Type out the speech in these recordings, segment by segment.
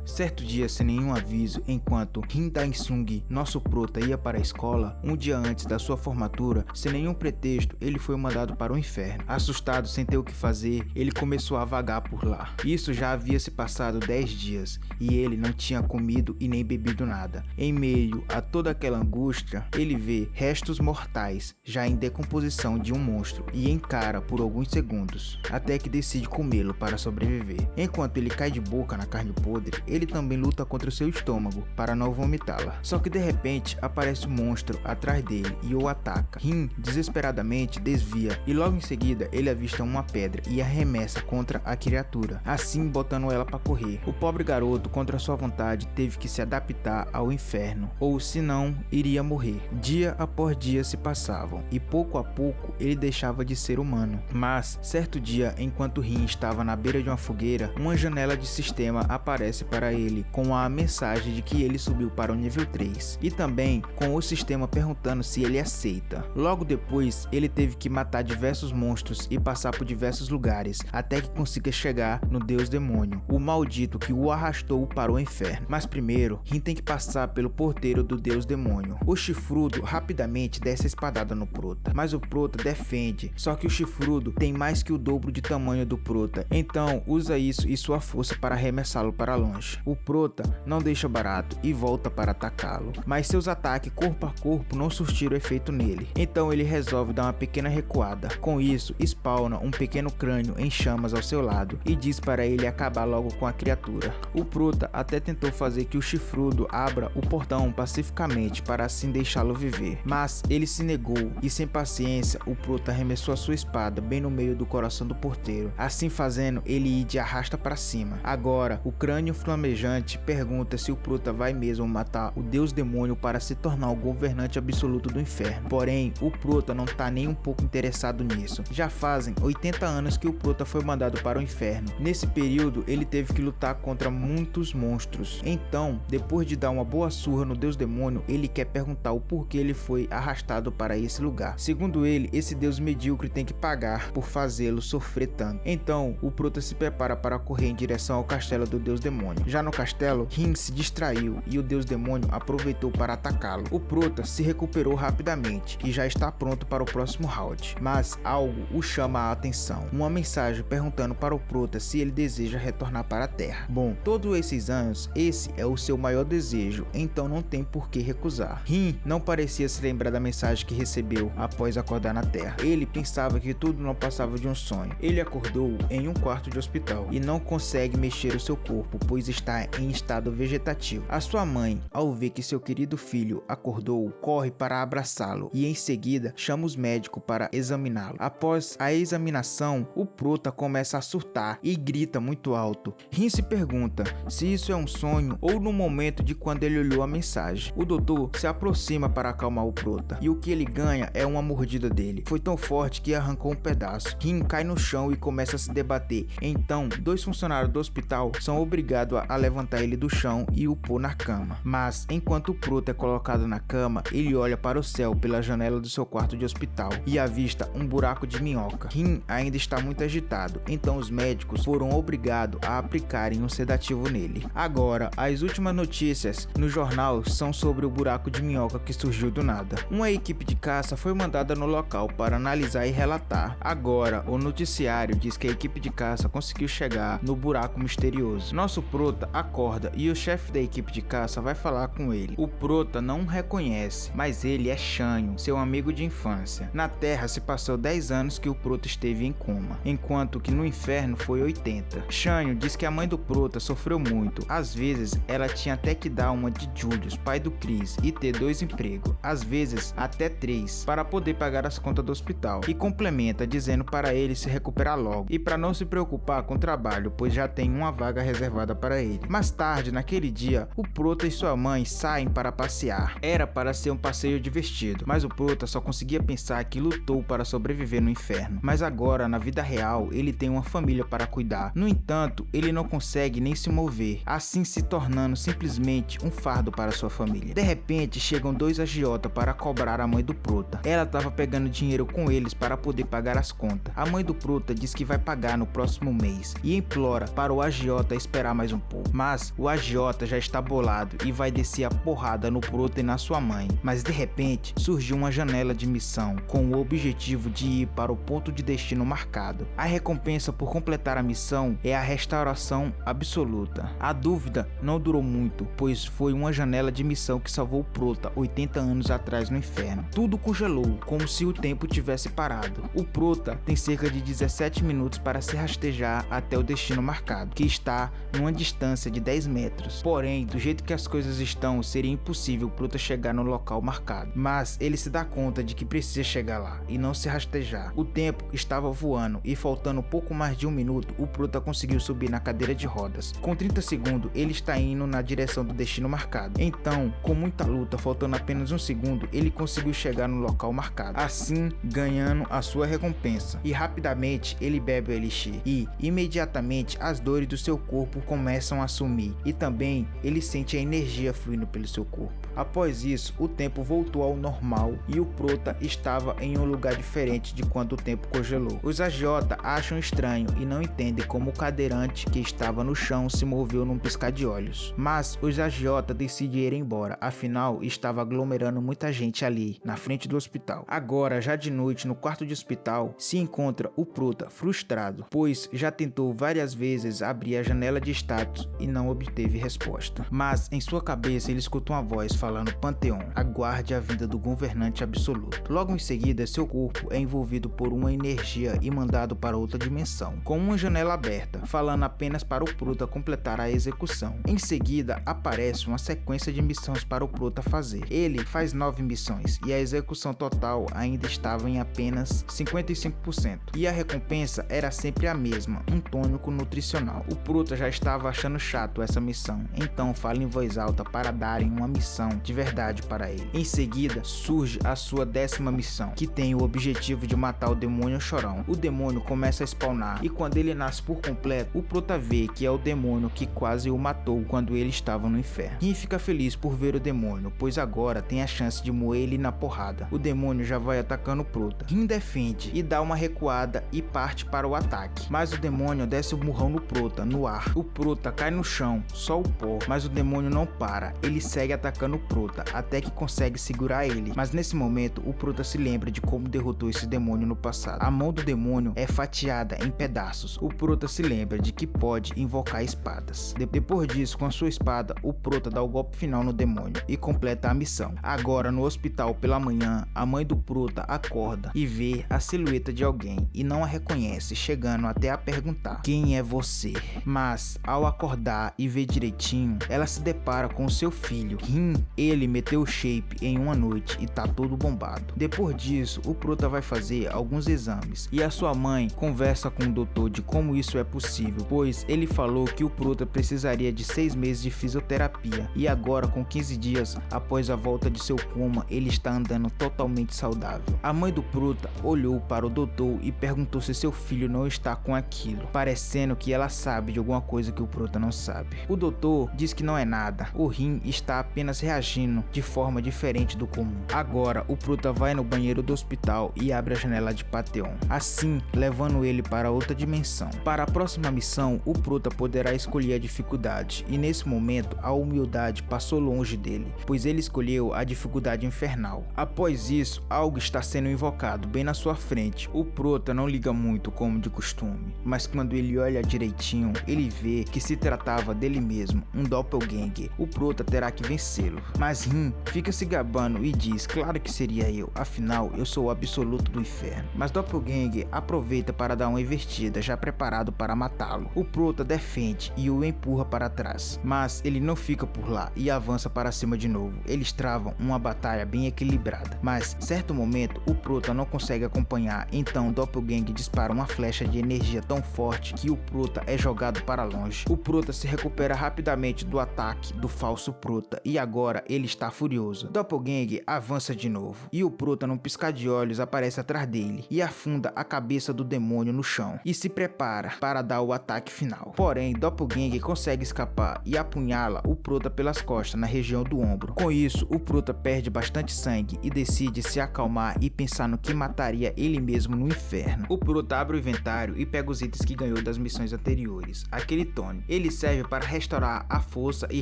Certo dia, sem nenhum aviso, enquanto Rin Dae-sung, nosso prota, ia para a escola, um dia antes da sua formatura, sem nenhum pretexto, ele foi mandado para o inferno. Assustado, sem ter o que fazer, ele começou a vagar por lá. Isso já havia se passado 10 dias, e ele não tinha comido e nem bebido nada. Em meio a toda aquela angústia, ele vê restos mortais, já em decomposição de um monstro, e encara por alguns segundos, até que decide comê-lo para sobreviver. Enquanto ele cai de boca na carne podre, ele também luta contra o seu estômago para não vomitá-la. Só que de repente aparece um monstro atrás dele e o ataca. Rin desesperadamente desvia e logo em seguida ele avista uma pedra e arremessa contra a criatura, assim botando ela para correr. O pobre garoto, contra sua vontade, teve que se adaptar ao inferno, ou senão iria morrer. Dia após dia se passavam e pouco a pouco ele deixava de ser humano. Mas certo dia, enquanto Rin estava na beira de uma fogueira, uma janela de sistema aparece para ele com a mensagem de que ele subiu para o nível 3 e também com o sistema perguntando se ele aceita. Logo depois, ele teve que matar diversos monstros e passar por diversos lugares até que consiga chegar no Deus Demônio, o maldito que o arrastou para o inferno. Mas primeiro, Rin tem que passar pelo porteiro do Deus Demônio. O chifrudo rapidamente desce a espadada no prota, mas o prota defende, só que o chifrudo tem mais que o dobro de tamanho do prota, então usa isso e sua força para arremessá-lo para longe. O prota não deixa barato e volta para atacá-lo, mas seus ataques corpo a corpo não surtiram efeito nele, então ele resolve dar uma pequena recuada. Com isso, spawna um pequeno crânio em chamas ao seu lado e diz para ele acabar logo com a criatura. O prota até tentou fazer que o chifrudo abra o portão pacificamente para assim deixá-lo viver, mas ele se negou e sem paciência o prota arremessou a sua espada bem no meio do coração do porteiro, assim fazendo ele ir de arrasta para cima. Agora, o crânio flamejante pergunta se o prota vai mesmo matar o Deus Demônio para se tornar o governante absoluto do inferno. Porém, o prota não tá nem um pouco interessado nisso. Já fazem 80 anos que o prota foi mandado para o inferno. Nesse período, ele teve que lutar contra muitos monstros. Então, depois de dar uma boa surra no Deus Demônio, ele quer perguntar o porquê ele foi arrastado para esse lugar. Segundo ele, esse Deus medíocre tem que pagar por fazê-lo sofrer tanto. Então, o prota se prepara para correr em direção ao castelo do Deus Demônio. Já no castelo, Rin se distraiu e o Deus Demônio aproveitou para atacá-lo. O prota se recuperou rapidamente e já está pronto para o próximo round, mas algo o chama a atenção. Uma mensagem perguntando para o prota se ele deseja retornar para a Terra. Bom, todos esses anos, esse é o seu maior desejo, então não tem por que recusar. Rin não parecia se lembrar da mensagem que recebeu após acordar na Terra. Ele pensava que tudo não passava de um sonho. Ele acordou em um quarto de hospital e não consegue mexer o seu corpo, pois está em estado vegetativo. A sua mãe, ao ver que seu querido filho acordou, corre para abraçá-lo e em seguida chama os médicos para examiná-lo. Após a examinação, o prota começa a surtar e grita muito alto. Rin se pergunta se isso é um sonho ou no momento de quando ele olhou a mensagem. O doutor se aproxima para acalmar o prota e o que ele ganha é uma mordida dele. Foi tão forte que arrancou um pedaço. Rin cai no chão e começa a se debater. Então, dois funcionários do hospital são obrigados a levantar ele do chão e o pôr na cama. Mas, enquanto o prota é colocado na cama, ele olha para o céu pela janela do seu quarto de hospital e avista um buraco de minhoca. Rin ainda está muito agitado, então os médicos foram obrigados a aplicarem um sedativo nele. Agora, as últimas notícias no jornal são sobre o buraco de minhoca que surgiu do nada. Uma equipe de caça foi mandada no local para analisar e relatar. Agora, o noticiário diz que a equipe de caça conseguiu chegar no buraco misterioso. Nosso prota acorda e o chefe da equipe de caça vai falar com ele. O prota não o reconhece, mas ele é Shanyo, seu amigo de infância. Na Terra se passou 10 anos que o prota esteve em coma, enquanto que no inferno foi 80. Shanyo diz que a mãe do prota sofreu muito. Às vezes, ela tinha até que dar uma de Julius, pai do Chris, e ter 2 empregos, às vezes até 3, para poder pagar as contas do hospital. E complementa dizendo para ele se recuperar logo e para não se preocupar com o trabalho, pois já tem uma vaga reservada para ele. Mais tarde, naquele dia, o prota e sua mãe saem para passear. Era para ser um passeio divertido, mas o prota só conseguia pensar que lutou para sobreviver no inferno. Mas agora, na vida real, ele tem uma família para cuidar. No entanto, ele não consegue nem se mover, assim se tornando simplesmente um fardo para sua família. De repente, chegam 2 agiotas para cobrar a mãe do prota. Ela estava pegando dinheiro com eles para poder pagar as contas. A mãe do prota diz que vai pagar no próximo mês e implora para o agiota esperar mais um pouco. Mas o agiota já está bolado e vai descer a porrada no Prota e na sua mãe. Mas de repente surgiu uma janela de missão com o objetivo de ir para o ponto de destino marcado. A recompensa por completar a missão é a restauração absoluta. A dúvida não durou muito, pois foi uma janela de missão que salvou o Prota 80 anos atrás no inferno. Tudo congelou, como se o tempo tivesse parado. O Prota tem cerca de 17 minutos para se rastejar até o destino marcado, que está numa distância de 10 metros. Porém, do jeito que as coisas estão, seria impossível o Prota chegar no local marcado. Mas ele se dá conta de que precisa chegar lá e não se rastejar. O tempo estava voando e faltando pouco mais de um minuto, o Prota conseguiu subir na cadeira de rodas. Com 30 segundos, ele está indo na direção do destino marcado. Então, com muita luta, faltando apenas um segundo, ele conseguiu chegar no local marcado, assim ganhando a sua recompensa. E rapidamente ele bebe o elixir e imediatamente as dores do seu corpo começam a sumir e também ele sente a energia fluindo pelo seu corpo. Após isso, o tempo voltou ao normal e o Prota estava em um lugar diferente de quando o tempo congelou. Os agiota acham estranho e não entendem como o cadeirante que estava no chão se moveu num piscar de olhos. Mas os agiota decidem ir embora, afinal estava aglomerando muita gente ali, na frente do hospital. Agora, já de noite, no quarto de hospital, se encontra o Prota frustrado, pois já tentou várias vezes abrir a janela de status e não obteve resposta. Mas em sua cabeça ele escuta uma voz falando: Panteon, aguarde a vinda do governante absoluto. Logo em seguida, seu corpo é envolvido por uma energia e mandado para outra dimensão, com uma janela aberta, falando apenas para o Prota completar a execução. Em seguida, aparece uma sequência de missões para o Prota fazer. Ele faz 9 missões e a execução total ainda estava em apenas 55%. E a recompensa era sempre a mesma, um tônico nutricional. O Prota já estava achando chato essa missão, então fala em voz alta para darem uma missão de verdade para ele. Em seguida, surge a sua 10ª missão, que tem o objetivo de matar o demônio Chorão. O demônio começa a spawnar e quando ele nasce por completo, o Prota vê que é o demônio que quase o matou quando ele estava no inferno. Rin fica feliz por ver o demônio, pois agora tem a chance de moer ele na porrada. O demônio já vai atacando o Prota. Rin defende e dá uma recuada e parte para o ataque, mas o demônio desce o murrão no Prota, no ar. O Prota cai no chão, só o pó, mas o demônio não para. Ele segue atacando o Prota, até que consegue segurar ele. Mas nesse momento, o Prota se lembra de como derrotou esse demônio no passado. A mão do demônio é fatiada em pedaços. O Prota se lembra de que pode invocar espadas. Depois disso, com a sua espada, o Prota dá o golpe final no demônio e completa a missão. Agora, no hospital pela manhã, a mãe do Prota acorda e vê a silhueta de alguém e não a reconhece, chegando até a perguntar: quem é você? Mas, ao acordar e ver direitinho, ela se depara com o seu filho. Rin, ele meteu o shape em uma noite e tá todo bombado. Depois disso, o Prota vai fazer alguns exames e a sua mãe conversa com o doutor de como isso é possível, pois ele falou que o Prota precisaria de 6 meses de fisioterapia e agora, com 15 dias após a volta de seu coma, ele está andando totalmente saudável. A mãe do Prota olhou para o doutor e perguntou se seu filho não está com aquilo, parecendo que ela sabe de alguma coisa que o Prota não sabe. O doutor diz que não é nada, o Rin está apenas reagindo de forma diferente do comum. Agora, o Prota vai no banheiro do hospital e abre a janela de Panteon, assim levando ele para outra dimensão. Para a próxima missão, o Prota poderá escolher a dificuldade, e nesse momento a humildade passou longe dele, pois ele escolheu a dificuldade infernal. Após isso, algo está sendo invocado bem na sua frente. O Prota não liga muito como de costume, mas quando ele olha direitinho, ele vê que se tratava dele mesmo, um doppelganger. O Prota terá que vencê-lo, mas Rin fica se gabando e diz: claro que seria eu, afinal eu sou o absoluto do inferno. Mas Doppelganger aproveita para dar uma invertida, já preparado para matá-lo. O Prota defende e o empurra para trás, mas ele não fica por lá e avança para cima de novo. Eles travam uma batalha bem equilibrada, mas certo momento o Prota não consegue acompanhar, então Doppelganger dispara uma flecha de energia tão forte que o Prota é jogado para longe. O Prota se recupera rapidamente do ataque do falso Prota e agora ele está furioso. Doppelganger avança de novo e o Prota, num piscar de olhos, aparece atrás dele e afunda a cabeça do demônio no chão e se prepara para dar o ataque final. Porém, Doppelganger consegue escapar e apunhala o Prota pelas costas, na região do ombro. Com isso, o Prota perde bastante sangue e decide se acalmar e pensar no que mataria ele mesmo no inferno. O Prota abre o inventário e pega os itens que ganhou das missões anteriores. Aquele Tony. Ele Ele serve para restaurar a força e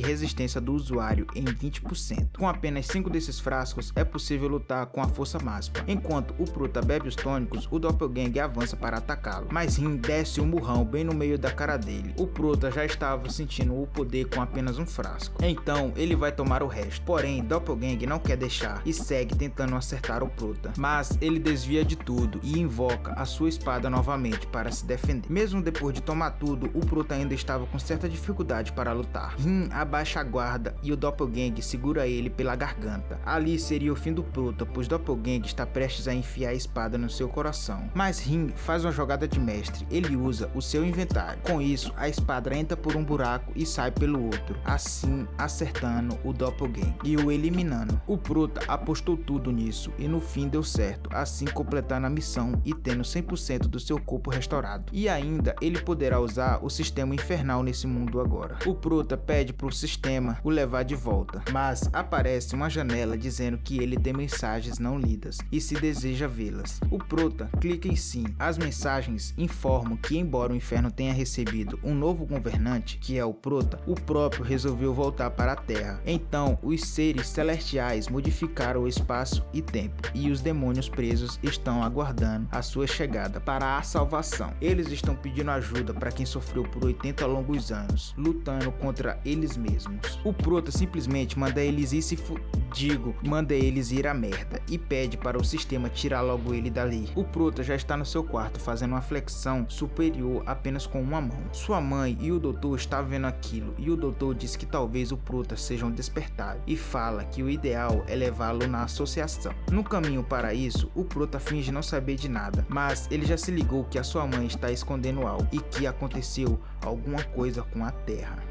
resistência do usuário em 20%. Com apenas 5 desses frascos é possível lutar com a força máxima. Enquanto o Prota bebe os tônicos, o Doppelganger avança para atacá-lo, mas Rin desce um murrão bem no meio da cara dele. O Prota já estava sentindo o poder com apenas um frasco, então ele vai tomar o resto. Porém, Doppelganger não quer deixar e segue tentando acertar o Prota, mas ele desvia de tudo e invoca a sua espada novamente para se defender. Mesmo depois de tomar tudo, o Prota ainda estava com certa dificuldade para lutar. Rin abaixa a guarda e o Doppelganger segura ele pela garganta. Ali seria o fim do Prota, pois Doppelganger está prestes a enfiar a espada no seu coração. Mas Rin faz uma jogada de mestre, ele usa o seu inventário. Com isso, a espada entra por um buraco e sai pelo outro, assim acertando o Doppelganger e o eliminando. O Prota apostou tudo nisso e no fim deu certo, assim completando a missão e tendo 100% do seu corpo restaurado. E ainda ele poderá usar o sistema infernal nesse mundo agora. O Prota pede para o sistema o levar de volta, mas aparece uma janela dizendo que ele tem mensagens não lidas e se deseja vê-las. O Prota clica em sim. As mensagens informam que, embora o inferno tenha recebido um novo governante, que é o Prota, o próprio resolveu voltar para a Terra. Então, os seres celestiais modificaram o espaço e tempo, e os demônios presos estão aguardando a sua chegada para a salvação. Eles estão pedindo ajuda para quem sofreu por 80 longos anos, lutando contra eles mesmos. O Prota simplesmente manda eles ir à merda e pede para o sistema tirar logo ele dali. O Prota já está no seu quarto fazendo uma flexão superior apenas com uma mão. Sua mãe e o doutor estavam vendo aquilo e o doutor diz que talvez o Prota seja um despertado e fala que o ideal é levá-lo na associação. No caminho para isso, o Prota finge não saber de nada, mas ele já se ligou que a sua mãe está escondendo algo e que aconteceu alguma coisa com a Terra.